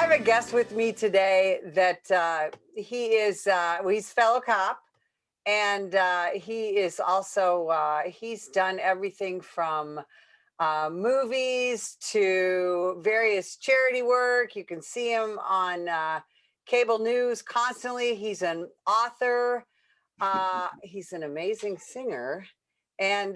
have a guest with me today that he's a fellow cop, and he is also, he's done everything from movies to various charity work. You can see him on cable news constantly. He's an author. He's an amazing singer, and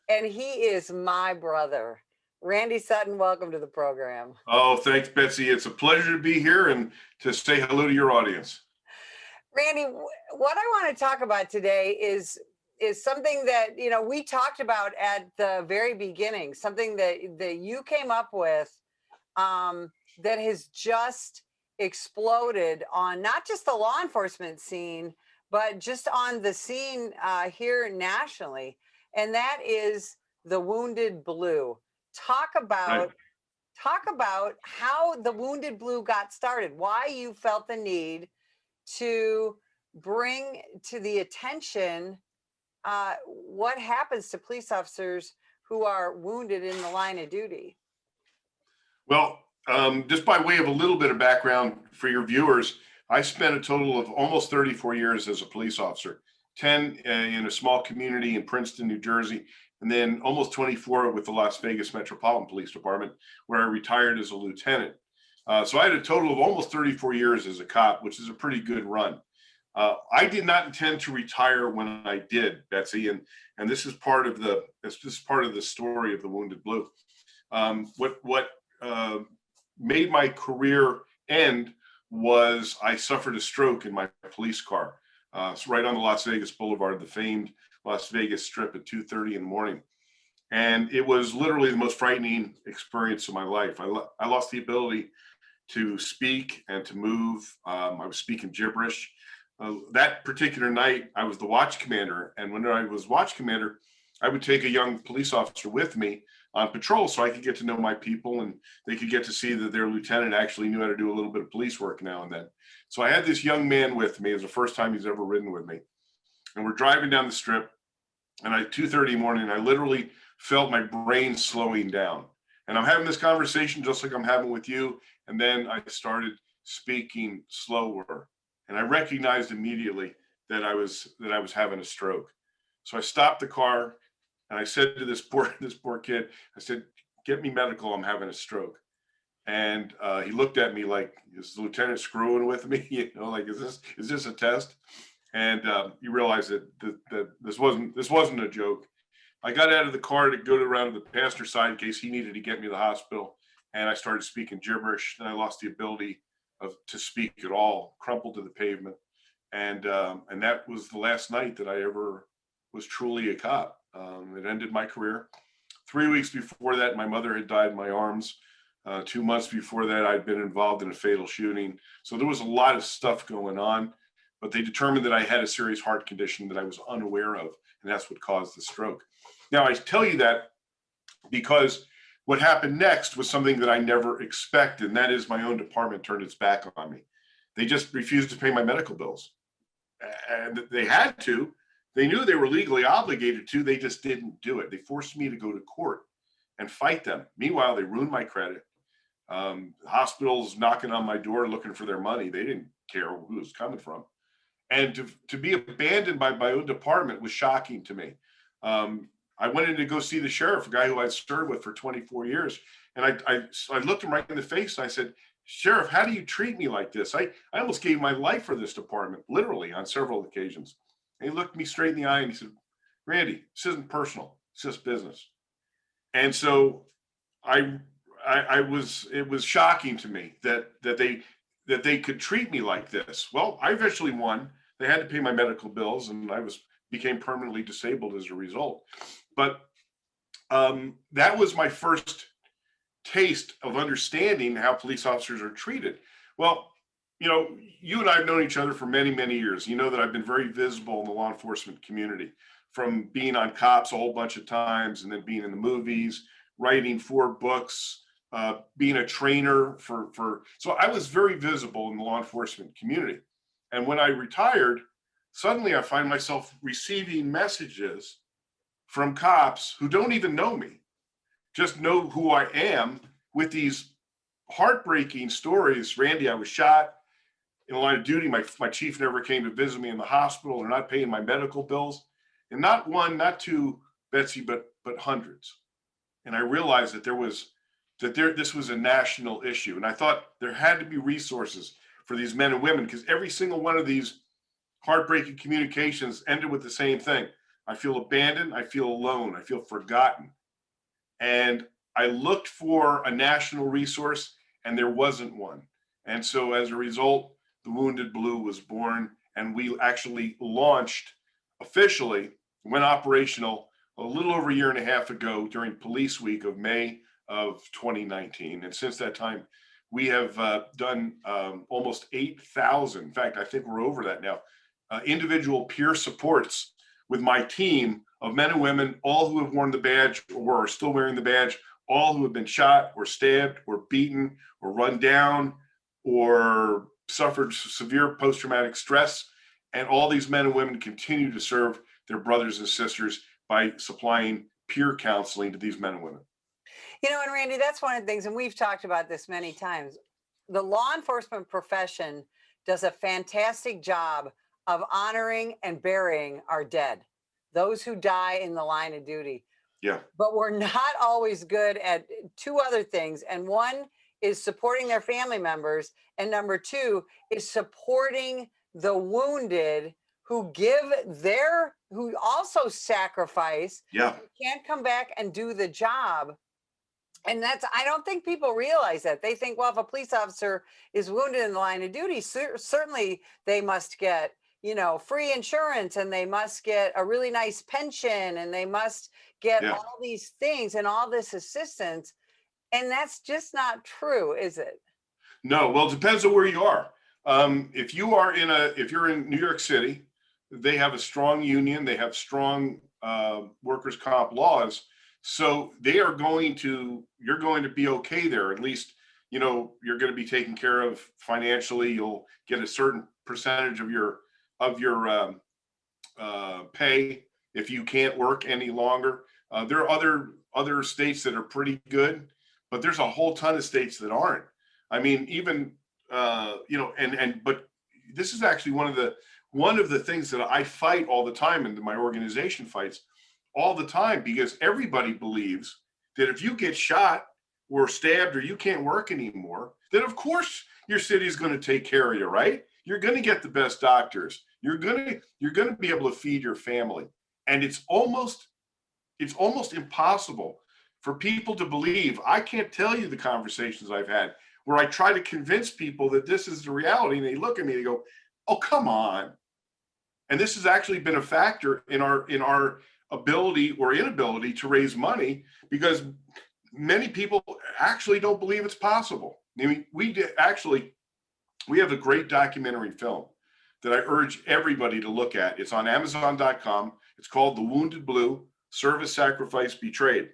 he is my brother. Randy Sutton, welcome to the program. Oh, thanks, Betsy. It's a pleasure to be here and to say hello to your audience. Randy, what I want to talk about today is something that, you know, we talked about at the very beginning, something that you came up with that has just exploded on not just the law enforcement scene, but just on the scene here nationally. And that is the Wounded Blue. Talk about how the Wounded Blue got started, why you felt the need to bring to the attention what happens to police officers who are wounded in the line of duty. Well, just by way of a little bit of background for your viewers, I spent a total of almost 34 years as a police officer, 10 in a small community in Princeton, New Jersey, and then almost 24 with the Las Vegas Metropolitan Police Department, where I retired as a lieutenant. So I had a total of almost 34 years as a cop, which is a pretty good run. I did not intend to retire when I did, Betsy, and this is part of the story of the Wounded Blue. What made my career end was I suffered a stroke in my police car. It's right on the Las Vegas Boulevard, the famed Las Vegas Strip at 2:30 in the morning. And it was literally the most frightening experience of my life. I lost the ability to speak and to move. I was speaking gibberish. That particular night, I was the watch commander. And when I was watch commander, I would take a young police officer with me on patrol so I could get to know my people and they could get to see that their lieutenant actually knew how to do a little bit of police work now and then. So I had this young man with me. It was the first time he's ever ridden with me. And we're driving down the strip, and at 2:30 in the morning, I literally felt my brain slowing down. And I'm having this conversation just like I'm having with you. And then I started speaking slower. And I recognized immediately that I was having a stroke. So I stopped the car and I said to this poor kid, I said, "Get me medical, I'm having a stroke." And he looked at me like, is the lieutenant screwing with me? You know, like, is this a test? And you realize that this wasn't a joke. I got out of the car to go around to the passenger side in case he needed to get me to the hospital. And I started speaking gibberish. Then I lost the ability to speak at all, crumpled to the pavement. And that was the last night that I ever was truly a cop. It ended my career. 3 weeks before that, my mother had died in my arms. 2 months before that, I'd been involved in a fatal shooting. So there was a lot of stuff going on. But they determined that I had a serious heart condition that I was unaware of, and that's what caused the stroke. Now, I tell you that because what happened next was something that I never expected, and that is my own department turned its back on me. They just refused to pay my medical bills. And they had to. They knew they were legally obligated to, they just didn't do it. They forced me to go to court and fight them. Meanwhile, they ruined my credit. Hospitals knocking on my door looking for their money. They didn't care who it was coming from. And to be abandoned by my own department was shocking to me. I went in to go see the sheriff, a guy who I'd served with for 24 years. And I looked him right in the face and I said, "Sheriff, how do you treat me like this? I almost gave my life for this department, literally on several occasions." And he looked me straight in the eye and he said, "Randy, this isn't personal, it's just business." And so it was shocking to me that they could treat me like this. Well, I eventually won. They had to pay my medical bills, and I became permanently disabled as a result. But that was my first taste of understanding how police officers are treated. Well, you know, you and I have known each other for many, many years. You know that I've been very visible in the law enforcement community, from being on Cops a whole bunch of times, and then being in the movies, writing 4 books, being a trainer so I was very visible in the law enforcement community. And when I retired, suddenly I find myself receiving messages from cops who don't even know me, just know who I am, with these heartbreaking stories. Randy, I was shot in the line of duty. My chief never came to visit me in the hospital. They're not paying my medical bills. And not one, not two, Betsy, but hundreds. And I realized this was a national issue. And I thought there had to be resources for these men and women, because every single one of these heartbreaking communications ended with the same thing. I feel abandoned. I feel alone. I feel forgotten. And I looked for a national resource, and there wasn't one. And so as a result, the Wounded Blue was born, and we actually launched officially, went operational a little over a year and a half ago during Police Week of May of 2019. And since that time, we have done almost 8,000. In fact, I think we're over that now. Individual peer supports with my team of men and women, all who have worn the badge or are still wearing the badge, all who have been shot or stabbed or beaten or run down or suffered severe post-traumatic stress. And all these men and women continue to serve their brothers and sisters by supplying peer counseling to these men and women. You know, and Randy, that's one of the things, and we've talked about this many times. The law enforcement profession does a fantastic job of honoring and burying our dead, those who die in the line of duty. Yeah. But we're not always good at two other things. And one is supporting their family members. And number two is supporting the wounded who who also sacrifice, Yeah. can't come back and do the job. And I don't think people realize that. They think, well, if a police officer is wounded in the line of duty, certainly they must get, free insurance, and they must get a really nice pension, and they must get all these things and all this assistance. And that's just not true, is it? No, well, it depends on where you are. If you're in New York City, they have a strong union, they have strong workers' comp laws. So you're going to be okay there. At least, you're going to be taken care of financially. You'll get a certain percentage of your pay if you can't work any longer. There are other states that are pretty good, but there's a whole ton of states that aren't. I mean, even but this is actually one of the things that I fight all the time, and my organization fights all the time, because everybody believes that if you get shot or stabbed or you can't work anymore, then of course your city is going to take care of you, right? You're going to get the best doctors. You're going to be able to feed your family. And it's almost impossible for people to believe. I can't tell you the conversations I've had where I try to convince people that this is the reality, and they look at me and they go, "Oh, come on." And this has actually been a factor in our ability or inability to raise money, because many people actually don't believe it's possible. I mean, we have a great documentary film that I urge everybody to look at. It's on Amazon.com. It's called The Wounded Blue: Service, Sacrifice, Betrayed.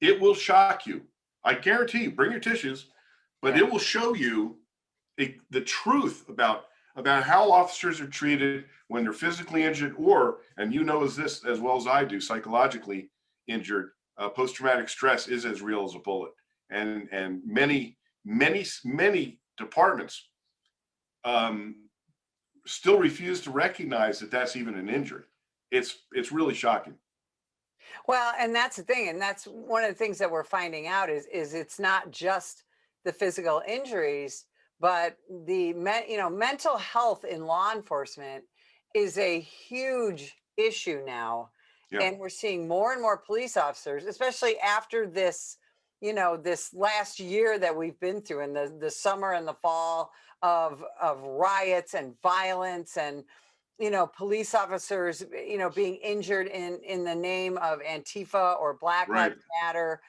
It will shock you. I guarantee you, bring your tissues, but it will show you the truth about how officers are treated when they're physically injured, or, and this as well as I do, psychologically injured. Post-traumatic stress is as real as a bullet. And many departments still refuse to recognize that that's even an injury. It's really shocking. Well, and that's the thing. And that's one of the things that we're finding out is it's not just the physical injuries, but the mental health in law enforcement is a huge issue now. Yeah. And we're seeing more and more police officers, especially after this, this last year that we've been through, in the summer and the fall of riots and violence, and police officers, being injured in the name of Antifa or Black Lives Matter.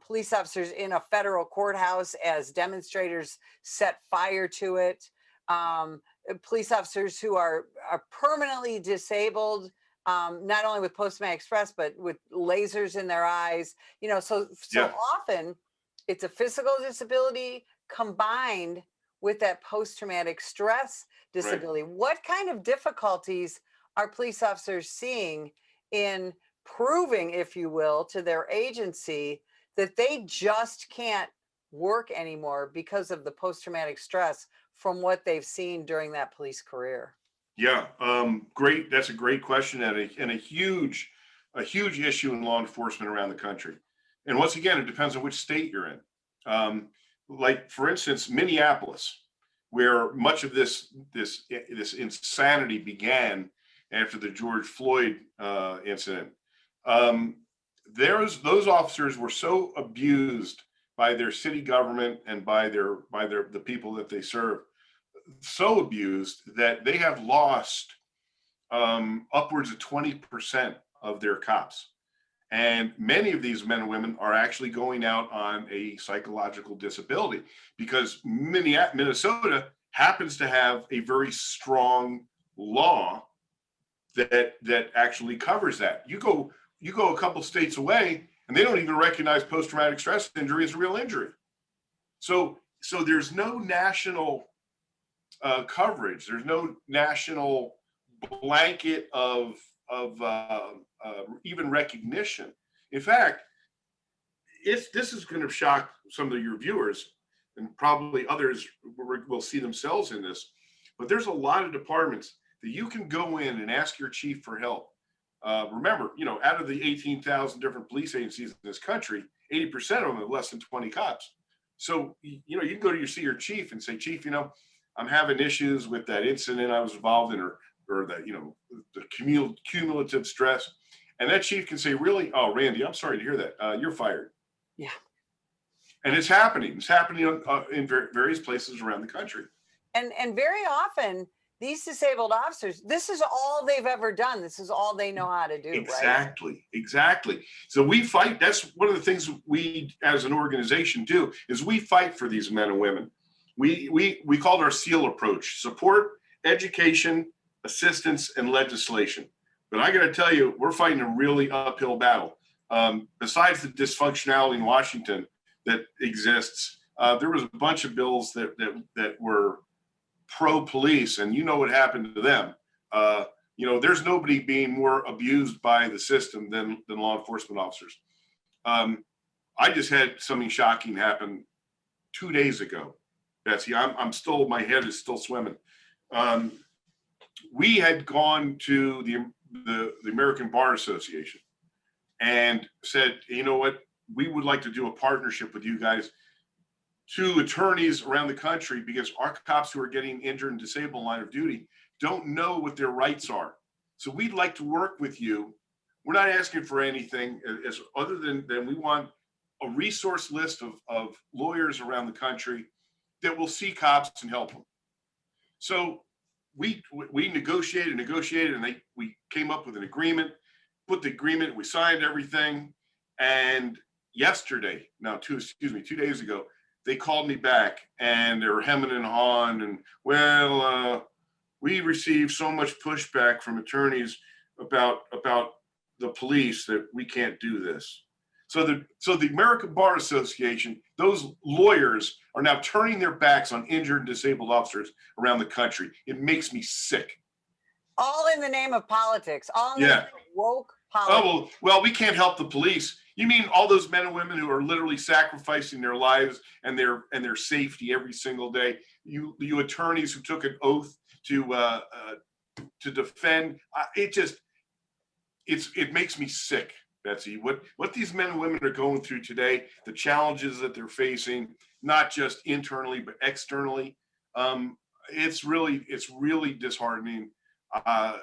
Police officers in a federal courthouse as demonstrators set fire to it. Police officers who are permanently disabled, not only with post-traumatic stress, but with lasers in their eyes. So often it's a physical disability combined with that post-traumatic stress disability. What kind of difficulties are police officers seeing in proving, if you will, to their agency that they just can't work anymore because of the post-traumatic stress from what they've seen during that police career? Yeah, great. That's a great question, and a huge issue in law enforcement around the country. And once again, it depends on which state you're in. Like for instance, Minneapolis, where much of this insanity began after the George Floyd incident. Um, those officers were so abused by their city government and by the people that they serve, so abused that they have lost upwards of 20% of their cops. And many of these men and women are actually going out on a psychological disability because Minnesota happens to have a very strong law that actually covers that. You go a couple states away and they don't even recognize post-traumatic stress injury as a real injury. So there's no national coverage. There's no national blanket of even recognition. In fact, this is going to shock some of your viewers, and probably others will see themselves in this. But there's a lot of departments that you can go in and ask your chief for help. Remember, out of the 18,000 different police agencies in this country, 80% of them have less than 20 cops. So, you can go to see your chief and say, Chief, I'm having issues with that incident I was involved in, or that, the cumulative stress. And that chief can say, really? Oh, Randy, I'm sorry to hear that. You're fired. Yeah. And it's happening. It's happening in various places around the country. And very often these disabled officers, this is all they've ever done. This is all they know how to do. Exactly. Right? Exactly. So we fight. That's one of the things we as an organization do, is we fight for these men and women. We called our SEAL approach: support, education, assistance, and legislation. But I got to tell you, we're fighting a really uphill battle. Besides the dysfunctionality in Washington that exists, there was a bunch of bills that were pro-police, and you know what happened to them. There's nobody being more abused by the system than law enforcement officers. I just had something shocking happen 2 days ago, Betsy. My head is still swimming. We had gone to the American Bar Association and said, you know what, we would like to do a partnership with you guys, to attorneys around the country, because our cops who are getting injured and disabled in line of duty don't know what their rights are. So we'd like to work with you. We're not asking for anything as other than we want a resource list of lawyers around the country that will see cops and help them. So we negotiated, and we came up with an agreement, we signed everything. And yesterday, 2 days ago, they called me back and they were hemming and hawing, and we received so much pushback from attorneys about the police that we can't do this. So the American Bar Association, those lawyers are now turning their backs on injured and disabled officers around the country. It makes me sick. All in the name of politics. All in the name of woke politics. Oh, well, we can't help the police. You mean all those men and women who are literally sacrificing their lives and their safety every single day? You attorneys who took an oath to defend. It makes me sick, Betsy. What these men and women are going through today, the challenges that they're facing, not just internally but externally, it's really disheartening. I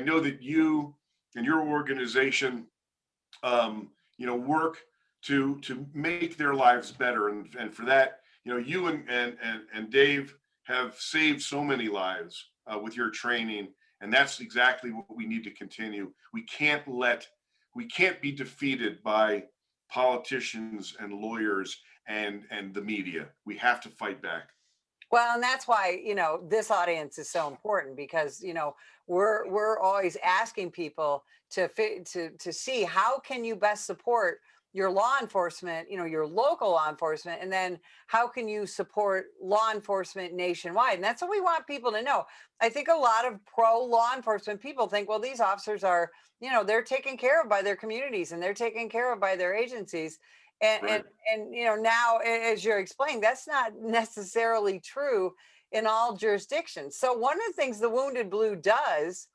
know that you and your organization work to make their lives better, and for that, you and Dave have saved so many lives with your training, and that's exactly what we need to continue. We can't be defeated by politicians and lawyers and the media. We have to fight back. Well, and that's why, this audience is so important, because, we're always asking people to see how can you best support your law enforcement, your local law enforcement, and then how can you support law enforcement nationwide? And that's what we want people to know. I think a lot of pro law enforcement people think, well, these officers are, they're taken care of by their communities and they're taken care of by their agencies. And, Right. now as you're explaining, that's not necessarily true in all jurisdictions. So one of the things the Wounded Blue does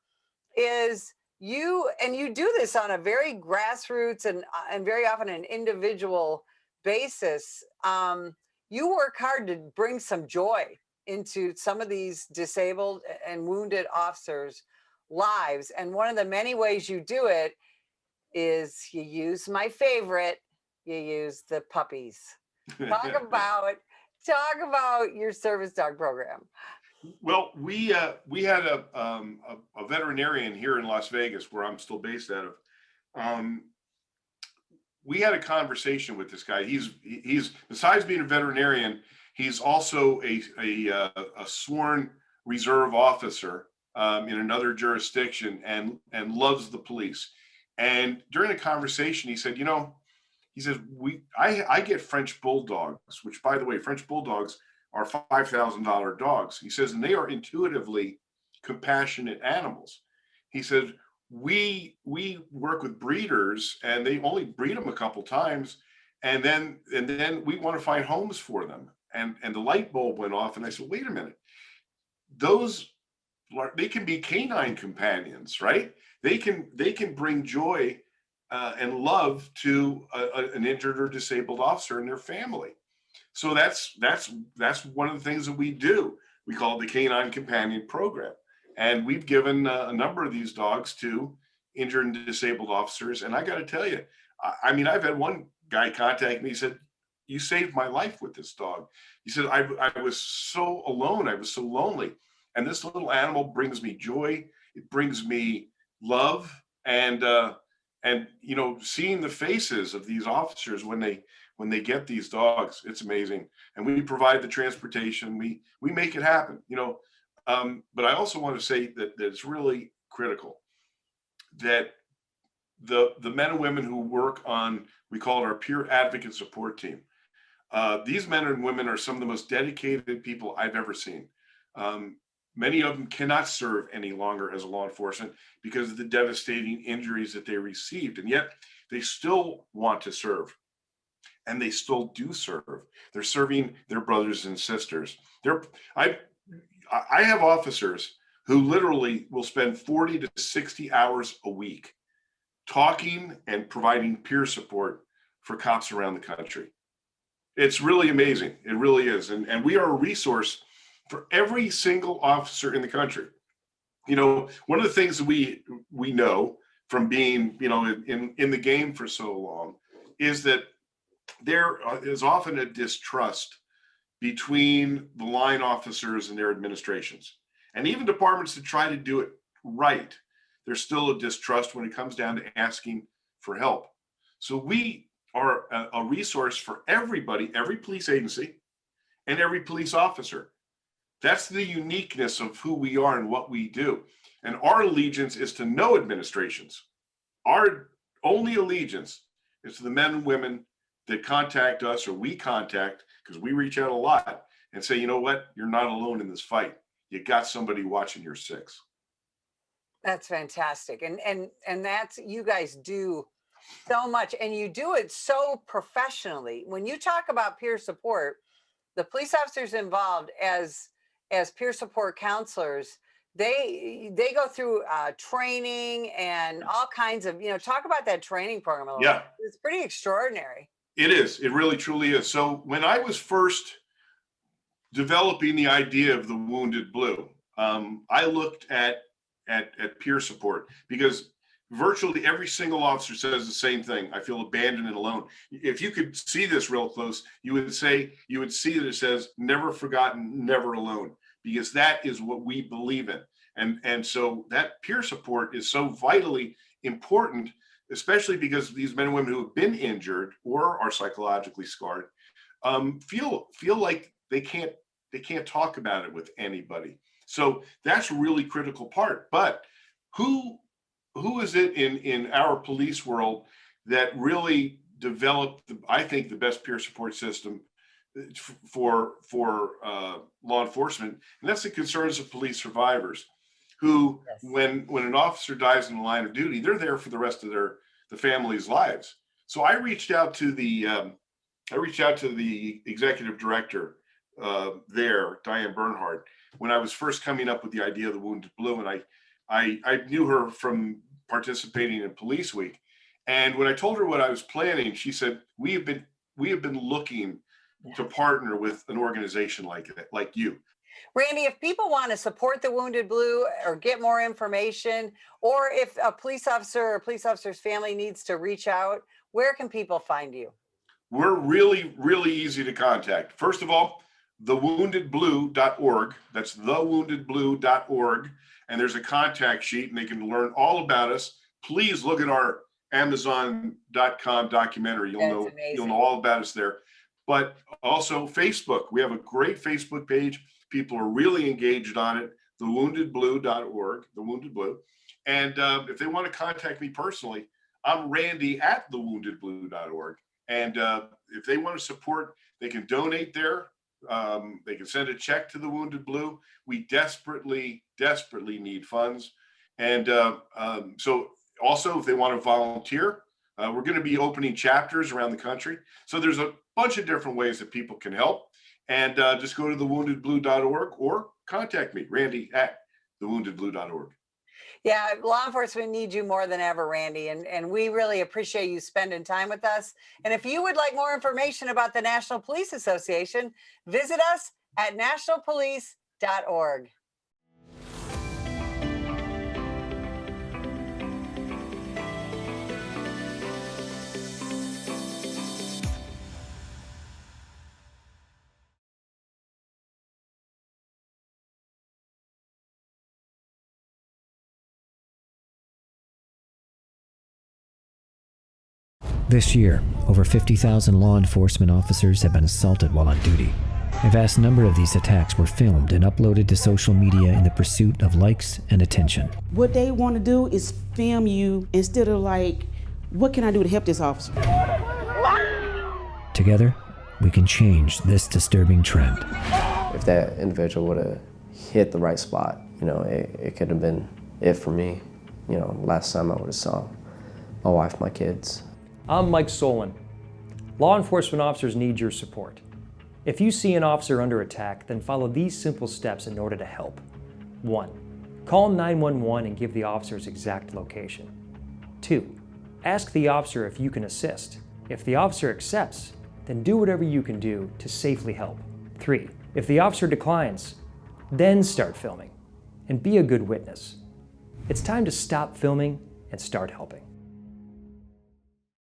is you do this on a very grassroots and very often an individual basis. You work hard to bring some joy into some of these disabled and wounded officers' lives. And one of the many ways you do it is you use my favorite, you use the puppies. Talk about talk about your service dog program. Well, we had a veterinarian here in Las Vegas, where I'm still based out of. Um, we had a conversation with this guy. He's besides being a veterinarian, he's also a sworn reserve officer in another jurisdiction, and loves the police. And during the conversation, he said, he says, I get French bulldogs, which, by the way, French bulldogs are $5,000 dogs. He says, and they are intuitively compassionate animals. He said, we work with breeders, and they only breed them a couple times, and then we want to find homes for them. And the light bulb went off, and I said, wait a minute, they can be canine companions, right? They can bring joy and love to an injured or disabled officer and their family. So that's one of the things that we do. We call it the Canine Companion Program, and we've given a number of these dogs to injured and disabled officers. And I got to tell you, I mean, I've had one guy contact me. He said, "You saved my life with this dog." He said, "I was so alone. I was so lonely, and this little animal brings me joy. It brings me love, and seeing the faces of these officers when they get these dogs, it's amazing. And we provide the transportation. We make it happen. But I also want to say that it's really critical that the men and women who work on, we call it our peer advocate support team. These men and women are some of the most dedicated people I've ever seen. Many of them cannot serve any longer as a law enforcement because of the devastating injuries that they received, and yet they still want to serve, and they still do serve. They're serving their brothers and sisters. I have officers who literally will spend 40 to 60 hours a week talking and providing peer support for cops around the country. It's really amazing. It really is. And we are a resource for every single officer in the country. One of the things that we know from being, in the game for so long, is that there is often a distrust between the line officers and their administrations. And even departments that try to do it right, there's still a distrust when it comes down to asking for help. So we are a resource for everybody, every police agency, and every police officer. That's the uniqueness of who we are and what we do. And our allegiance is to no administrations. Our only allegiance is to the men and women that contact us, or we contact, because we reach out a lot and say, you know what, you're not alone in this fight. You got somebody watching your six. That's fantastic. And that's, you guys do so much, and you do it so professionally. When you talk about peer support, the police officers involved as peer support counselors, they go through training and all kinds of, talk about that training program a little bit. It's pretty extraordinary. It is. It really, truly is. So when I was first developing the idea of the Wounded Blue, I looked at peer support, because virtually every single officer says the same thing. I feel abandoned and alone. If you could see this real close, you would see that it says never forgotten, never alone, because that is what we believe in. And so that peer support is so vitally important, especially because these men and women who have been injured or are psychologically scarred feel like they can't talk about it with anybody. So that's a really critical part. But who is it in our police world that really developed, I think, the best peer support system for law enforcement? And that's the concerns of police survivors, who, yes, when an officer dies in the line of duty, they're there for the rest of the family's lives. So I reached out to the executive director there, Diane Bernhardt, when I was first coming up with the idea of the Wounded Blue, and I knew her from participating in Police Week. And when I told her what I was planning, she said, we have been looking to partner with an organization like you. Randy, if people want to support the Wounded Blue or get more information, or if a police officer or a police officer's family needs to reach out, where can people find you? We're really, really easy to contact. First of all, thewoundedblue.org. That's thewoundedblue.org. And there's a contact sheet and they can learn all about us. Please look at our Amazon.com documentary. You'll know all about us there. But also Facebook. We have a great Facebook page. People are really engaged on it. Thewoundedblue.org, The Wounded Blue. And if they want to contact me personally, I'm Randy at thewoundedblue.org. And if they want to support, they can donate there. They can send a check to the Wounded Blue. We desperately need funds. And so also, if they want to volunteer, we're going to be opening chapters around the country. So there's a bunch of different ways that people can help. And just go to thewoundedblue.org or contact me, Randy at thewoundedblue.org. Yeah, law enforcement needs you more than ever, Randy, and we really appreciate you spending time with us. And if you would like more information about the National Police Association, visit us at nationalpolice.org. This year, over 50,000 law enforcement officers have been assaulted while on duty. A vast number of these attacks were filmed and uploaded to social media in the pursuit of likes and attention. What they want to do is film you instead of like, what can I do to help this officer? Together, we can change this disturbing trend. If that individual would have hit the right spot, it could have been it for me. Last time I would have saw my wife, my kids. I'm Mike Solon. Law enforcement officers need your support. If you see an officer under attack, then follow these simple steps in order to help. 1. Call 911 and give the officer's exact location. 2. Ask the officer if you can assist. If the officer accepts, then do whatever you can do to safely help. 3. If the officer declines, then start filming and be a good witness. It's time to stop filming and start helping.